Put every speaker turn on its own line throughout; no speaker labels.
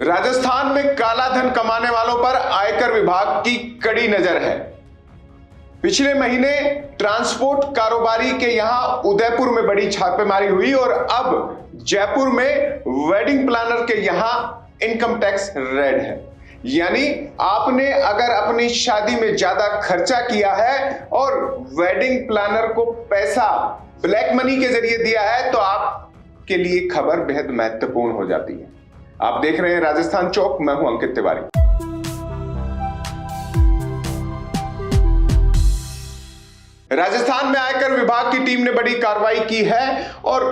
राजस्थान में काला धन कमाने वालों पर आयकर विभाग की कड़ी नजर है। पिछले महीने ट्रांसपोर्ट कारोबारी के यहां उदयपुर में बड़ी छापेमारी हुई और अब जयपुर में वेडिंग प्लानर के यहां इनकम टैक्स रेड है। यानी आपने अगर अपनी शादी में ज्यादा खर्चा किया है और वेडिंग प्लानर को पैसा ब्लैक मनी के जरिए दिया है तो आपके लिए खबर बेहद महत्वपूर्ण हो जाती है। आप देख रहे हैं राजस्थान चौक, मैं हूं अंकित तिवारी। राजस्थान में आयकर विभाग की टीम ने बड़ी कार्रवाई की है और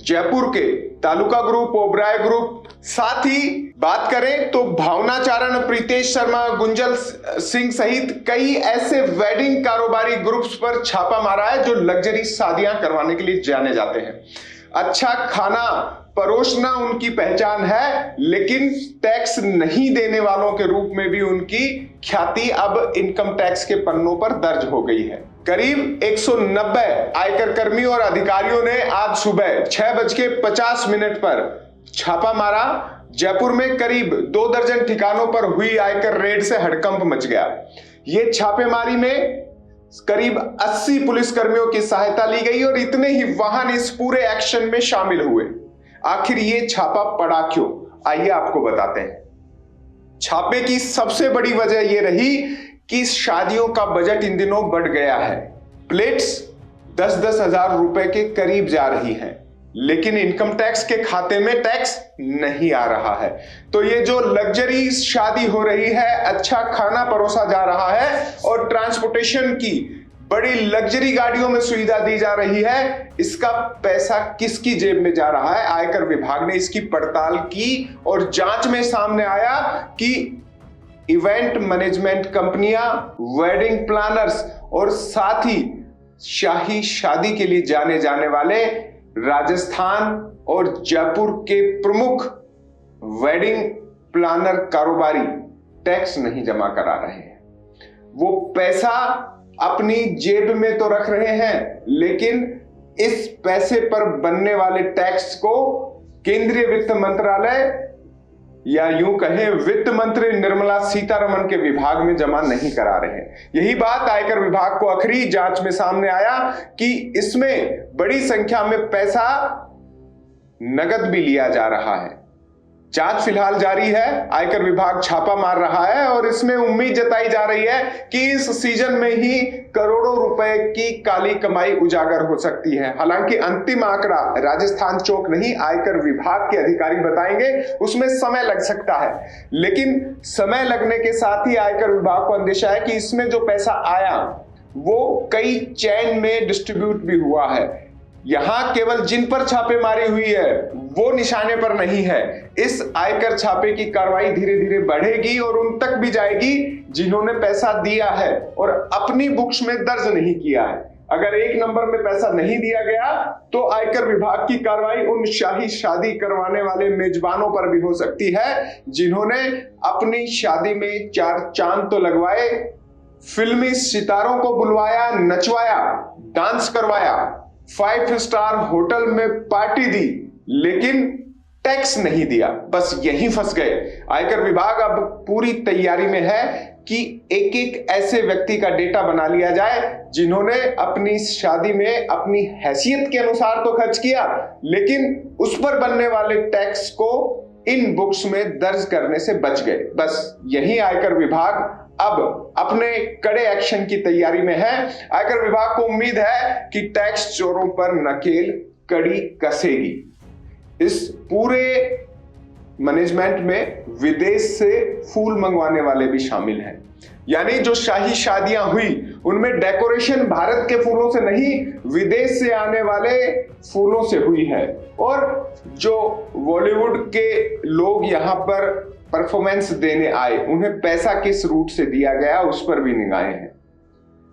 जयपुर के तालुका ग्रुप, ओबराय ग्रुप, साथ ही बात करें तो भावना चारण, प्रीतेश शर्मा, गुंजल सिंह सहित कई ऐसे वेडिंग कारोबारी ग्रुप्स पर छापा मारा है जो लग्जरी शादियां करवाने के लिए जाने जाते हैं। अच्छा खाना परोसना उनकी पहचान है, लेकिन टैक्स नहीं देने वालों के रूप में भी उनकी ख्याति अब इनकम टैक्स के पन्नों पर दर्ज हो गई है। करीब 190 आयकर कर्मियों और अधिकारियों ने आज सुबह 6:50 पर छापा मारा। जयपुर में करीब 2 दर्जन ठिकानों पर हुई आयकर रेड से हड़कंप मच गया। ये छापेमारी में करीब 80 पुलिस कर्मियों की सहायता ली गई और इतने ही वाहन इस पूरे एक्शन में शामिल हुए। आखिर ये छापा पड़ा क्यों, आइए आपको बताते हैं। छापे की सबसे बड़ी वजह यह रही कि शादियों का बजट इन दिनों बढ़ गया है। प्लेट्स 10-10 हजार रुपए के करीब जा रही हैं, लेकिन इनकम टैक्स के खाते में टैक्स नहीं आ रहा है। तो ये जो लग्जरी शादी हो रही है, अच्छा खाना परोसा जा रहा है और ट्रांसपोर्टेशन की बड़ी लग्जरी गाड़ियों में सुविधा दी जा रही है, इसका पैसा किसकी जेब में जा रहा है? आयकर विभाग ने इसकी पड़ताल की और जांच में सामने आया कि इवेंट मैनेजमेंट कंपनियां, वेडिंग प्लानर्स और साथ ही शाही शादी के लिए जाने जाने वाले राजस्थान और जयपुर के प्रमुख वेडिंग प्लानर कारोबारी टैक्स नहीं जमा करा रहे हैं। वो पैसा अपनी जेब में तो रख रहे हैं, लेकिन इस पैसे पर बनने वाले टैक्स को केंद्रीय वित्त मंत्रालय या यूं कहें वित्त मंत्री निर्मला सीतारमण के विभाग में जमा नहीं करा रहे हैं। यही बात आयकर विभाग को आखिरी जांच में सामने आया कि इसमें बड़ी संख्या में पैसा नगद भी लिया जा रहा है। जांच फिलहाल जारी है, आयकर विभाग छापा मार रहा है और इसमें उम्मीद जताई जा रही है कि इस सीजन में ही करोड़ों रुपए की काली कमाई उजागर हो सकती है। हालांकि अंतिम आंकड़ा राजस्थान चौक नहीं, आयकर विभाग के अधिकारी बताएंगे, उसमें समय लग सकता है। लेकिन समय लगने के साथ ही आयकर विभाग को अंदेशा है कि इसमें जो पैसा आया वो कई चेन में डिस्ट्रीब्यूट भी हुआ है। यहां केवल जिन पर छापेमारी हुई है वो निशाने पर नहीं है। इस आयकर छापे की कार्रवाई धीरे धीरे बढ़ेगी और उन तक भी जाएगी जिन्होंने पैसा दिया है और अपनी बुक्स में दर्ज नहीं किया है। अगर 1 नंबर में पैसा नहीं दिया गया तो आयकर विभाग की कार्रवाई उन शाही शादी करवाने वाले मेजबानों पर भी हो सकती है जिन्होंने अपनी शादी में 4 चांद तो लगवाए, फिल्मी सितारों को बुलवाया, नचवाया, डांस करवाया, 5 स्टार होटल में पार्टी दी, लेकिन टैक्स नहीं दिया। बस यहीं फंस गए। आयकर विभाग अब पूरी तैयारी में है कि एक एक ऐसे व्यक्ति का डेटा बना लिया जाए जिन्होंने अपनी शादी में अपनी हैसियत के अनुसार तो खर्च किया, लेकिन उस पर बनने वाले टैक्स को इन बुक्स में दर्ज करने से बच गए। बस यही आयकर विभाग अब अपने कड़े एक्शन की तैयारी में है। आयकर विभाग को उम्मीद है कि टैक्स चोरों पर नकेल कड़ी कसेगी। इस पूरे मैनेजमेंट में विदेश से फूल मंगवाने वाले भी शामिल हैं। यानी जो शाही शादियां हुई उनमें डेकोरेशन भारत के फूलों से नहीं, विदेश से आने वाले फूलों से हुई है। और जो बॉलीवुड के लोग यहां पर परफॉर्मेंस देने आए, उन्हें पैसा किस रूट से दिया गया उस पर भी निगाहें हैं।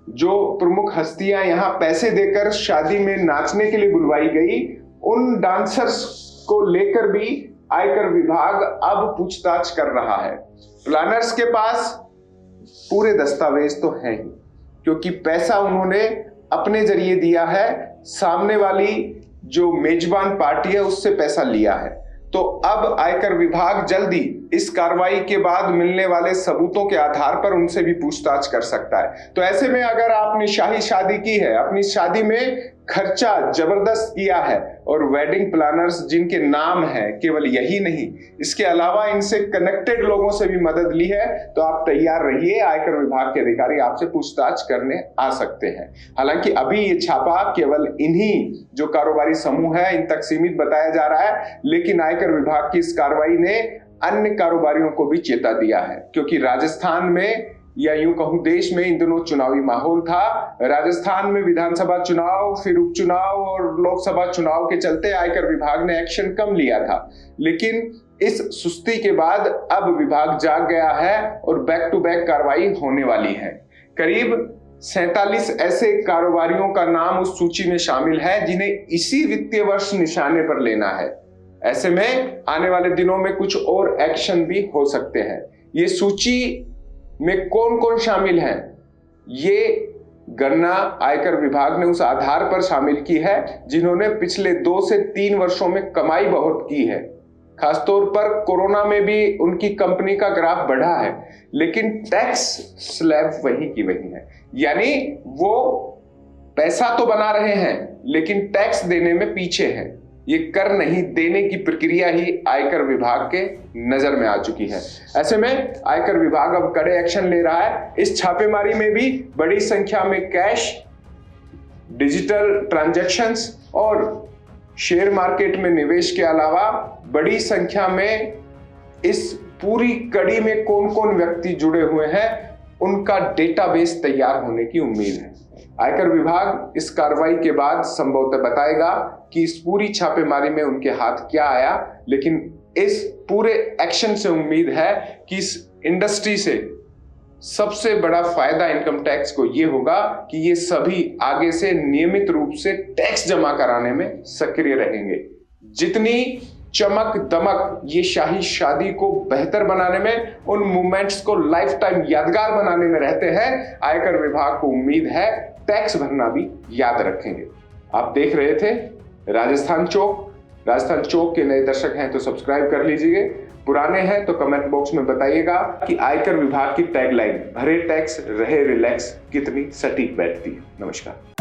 जो प्रमुख हस्तियां यहां पैसे देकर शादी में नाचने के लिए बुलवाई गई, उन डांसर्स को लेकर भी आयकर विभाग अब पूछताछ कर रहा है। प्लानर्स के पास पूरे दस्तावेज तो हैं ही, क्योंकि पैसा उन्होंने अपने जरिए दिया है, सामने वाली जो मेजबान पार्टी है उससे पैसा लिया है। तो अब आयकर विभाग जल्दी इस कार्रवाई के बाद मिलने वाले सबूतों के आधार पर उनसे भी पूछताछ कर सकता है। तो ऐसे में अगर आपने शाही शादी की है, अपनी शादी में खर्चा जबरदस्त किया है और वेडिंग प्लानर्स जिनके नाम है, केवल यही नहीं इसके अलावा इनसे कनेक्टेड लोगों से भी मदद ली है, तो आप तैयार रहिए, आयकर विभाग के अधिकारी आपसे पूछताछ करने आ सकते हैं। हालांकि अभी ये छापा केवल इन्हीं जो कारोबारी समूह है इन तक सीमित बताया जा रहा है, लेकिन आयकर विभाग की इस कार्रवाई ने अन्य कारोबारियों को भी चेता दिया है, क्योंकि राजस्थान में या यूं कहूं देश में इन दिनों चुनावी माहौल था। राजस्थान में विधानसभा चुनाव, फिर उपचुनाव और लोकसभा चुनाव के चलते आयकर विभाग ने एक्शन कम लिया था, लेकिन इस सुस्ती के बाद अब विभाग जाग गया है और बैक टू बैक कार्रवाई होने वाली है। करीब 47 ऐसे कारोबारियों का नाम उस सूची में शामिल है जिन्हें इसी वित्तीय वर्ष निशाने पर लेना है। ऐसे में आने वाले दिनों में कुछ और एक्शन भी हो सकते हैं। ये सूची में कौन कौन शामिल हैं, ये गणना आयकर विभाग ने उस आधार पर शामिल की है जिन्होंने पिछले 2 से 3 वर्षों में कमाई बहुत की है। खासतौर पर कोरोना में भी उनकी कंपनी का ग्राफ बढ़ा है, लेकिन टैक्स स्लैब वही की वही है। यानी वो पैसा तो बना रहे हैं लेकिन टैक्स देने में पीछे हैं। ये कर नहीं देने की प्रक्रिया ही आयकर विभाग के नजर में आ चुकी है। ऐसे में आयकर विभाग अब कड़े एक्शन ले रहा है। इस छापेमारी में भी बड़ी संख्या में कैश, डिजिटल ट्रांजैक्शंस और शेयर मार्केट में निवेश के अलावा बड़ी संख्या में इस पूरी कड़ी में कौन कौन व्यक्ति जुड़े हुए हैं उनका डेटाबेस तैयार होने की उम्मीद है। आयकर विभाग इस कार्रवाई के बाद संभवतः बताएगा कि इस पूरी छापेमारी में उनके हाथ क्या आया, लेकिन इस पूरे एक्शन से उम्मीद है कि इस इंडस्ट्री से सबसे बड़ा फायदा इनकम टैक्स को ये होगा कि ये सभी आगे से नियमित रूप से टैक्स जमा कराने में सक्रिय रहेंगे। जितनी चमक दमक ये शाही शादी को बेहतर बनाने में, उन मूवमेंट्स को लाइफ टाइम यादगार बनाने में रहते हैं, आयकर विभाग को उम्मीद है टैक्स भरना भी याद रखेंगे। आप देख रहे थे राजस्थान चौक। राजस्थान चौक के नए दर्शक हैं तो सब्सक्राइब कर लीजिए, पुराने हैं तो कमेंट बॉक्स में बताइएगा कि आयकर विभाग की टैगलाइन भरे टैक्स रहे रिलैक्स कितनी सटीक बैठती है। नमस्कार।